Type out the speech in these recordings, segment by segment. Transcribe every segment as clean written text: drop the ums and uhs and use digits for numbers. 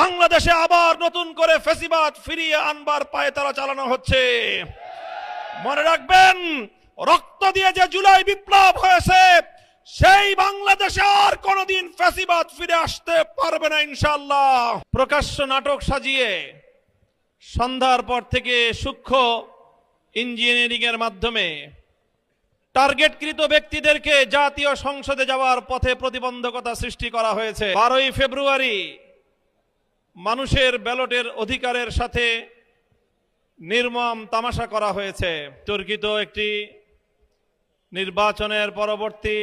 বাংলাদেশে আবার নতুন করে ফ্যাসিবাদ ফিরিয়ে আনবার পায়তারা চালানো হচ্ছে। মনে রাখবেন, রক্ত দিয়ে যে জুলাই বিপ্লব হয়েছে, সেই বাংলাদেশে আর কোনোদিন ফ্যাসিবাদ ফিরে আসতে পারবে না ইনশাআল্লাহ। প্রকাশ্য নাটক সাজিয়ে সন্ধ্যার পর থেকে সূক্ষ্ম ইঞ্জিনিয়ারিং এর মাধ্যমে টার্গেটকৃত ব্যক্তিদেরকে জাতীয় সংসদে যাওয়ার পথে প্রতিবন্ধকতা সৃষ্টি করা হয়েছে। 12ই ফেব্রুয়ারি মানুষের ব্যালটের অধিকারের সাথে নির্মম তামাশা করা হয়েছে। তর্কিত একটি নির্বাচনের পরবর্তী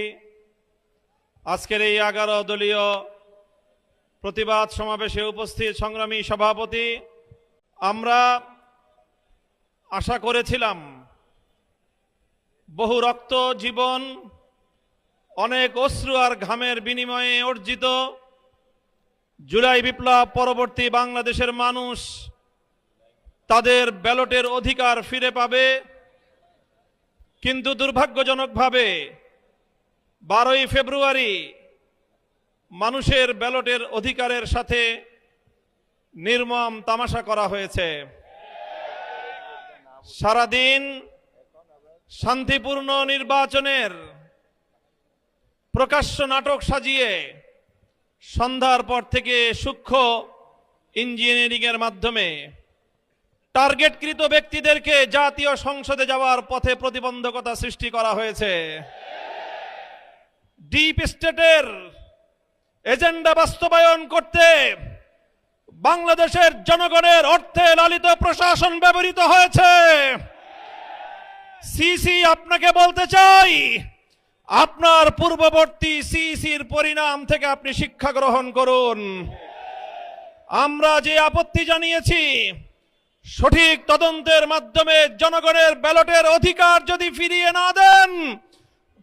আজকের এই 11 দলীয় প্রতিবাদ সমাবেশে উপস্থিত সংগ্রামী সভাপতি, আমরা আশা করেছিলাম বহু রক্ত, জীবন, অনেক অশ্রু আর ঘামের বিনিময়ে অর্জিত জুলাই বিপ্লব পরবর্তী বাংলাদেশের মানুষ তাদের ব্যালটের অধিকার ফিরে পাবে। কিন্তু দুর্ভাগ্যজনকভাবে 12ই ফেব্রুয়ারি মানুষের ব্যালটের অধিকারের সাথে নির্মম তামাশা করা হয়েছে। সারাদিন শান্তিপূর্ণ নির্বাচনের প্রকাশ্য নাটক সাজিয়ে সন্ধ্যার পর থেকে সূক্ষ্ম ইঞ্জিনিয়ারিং এর মাধ্যমে টার্গেটকৃত ব্যক্তিদেরকে জাতীয় সংসদে যাওয়ার পথে প্রতিবন্ধকতা সৃষ্টি করা হয়েছে। ডিপ স্টেটের এজেন্ডা বাস্তবায়ন করতে বাংলাদেশের জনগণের অর্থে লালিত প্রশাসন ব্যবহৃত হয়েছে। সিসি, আপনাকে বলতে চাই, আপনার পূর্ববর্তী সিসির পরিণাম থেকে আপনি শিক্ষা গ্রহণ করুন। আমরা যে আপত্তি জানিয়েছি, সঠিক তদন্তের মাধ্যমে জনগণের ব্যালটের অধিকার যদি ফিরিয়ে না দেন,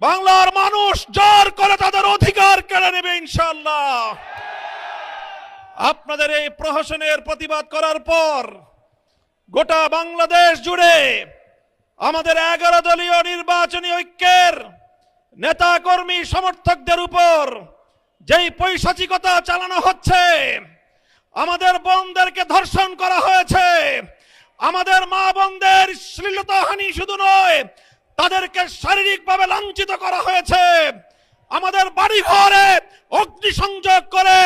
বাংলার মানুষ জোর করে তাদের অধিকার কেড়ে নেবে ইনশাআল্লাহ। আপনাদের এই প্রহসনের প্রতিবাদ করার পর গোটা বাংলাদেশ জুড়ে আমাদের 11 দলীয় নির্বাচনী ঐক্যের নেতা কর্মী সমর্থকদের উপর যেই পৈশাচিকতা চালানো হচ্ছে, আমাদের বোনদেরকে ধর্ষণ করা হয়েছে, আমাদের মা বোনদের শ্লীলতাহানি শুধু নয়, তাদেরকে শারীরিকভাবে লাঞ্ছিত করা হয়েছে, আমাদের বাড়িঘরে অগ্নিসংযোগ করে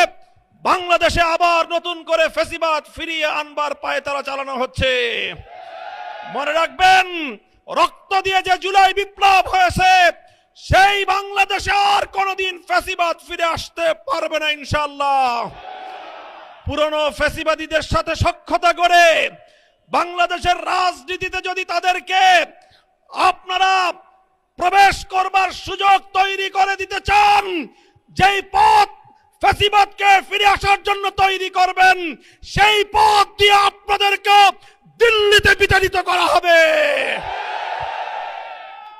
বাংলাদেশে আবার নতুন করে ফ্যাসিবাদ ফিরিয়ে আনবার পায়তারা চালানো হচ্ছে। মনে রাখবেন, রক্ত দিয়ে যে জুলাই বিপ্লব হয়েছে, সেই বাংলাদেশে আর কোনোদিন ফ্যাসিবাদ ফিরে আসতে পারবে না ইনশাআল্লাহ। পুরনো ফ্যাসিবাদীদের সাথে সখ্যতা করে বাংলাদেশের রাজনীতিতে যদি তাদেরকে আপনারা প্রবেশ করবার সুযোগ তৈরি করে দিতে চান, যেই পথ ফ্যাসিবাদকে ফিরে আসার জন্য তৈরি করবেন, সেই পথ দিয়ে আপনাদেরকে দিল্লিতে বিতাড়িত করা হবে।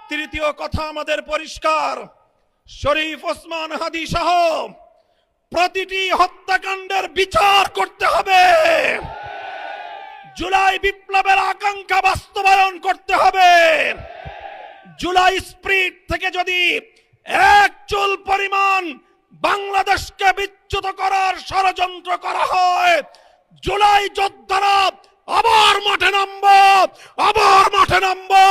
তৃতীয় কথা আমাদের পরিষ্কার, শরীফ ওসমান হাদি সহ প্রতিটি হত্যাকাণ্ডের বিচার করতে হবে। জুলাই বিপ্লবের আকাঙ্ক্ষা বাস্তবায়ন করতে হবে। জুলাই স্পিরিট থেকে যদি এক চুল পরিমাণ বাংলাদেশকে বিচ্যুত করার ষড়যন্ত্র করা হয়, জুলাই যোদ্ধারা আবার মাঠে নামবো, আবার মাঠে নামবো,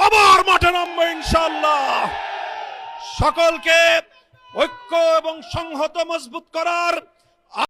আবার মাঠে নামবো ইনশাআল্লাহ। সকলকে ঐক্য এবং সংহত মজবুত করার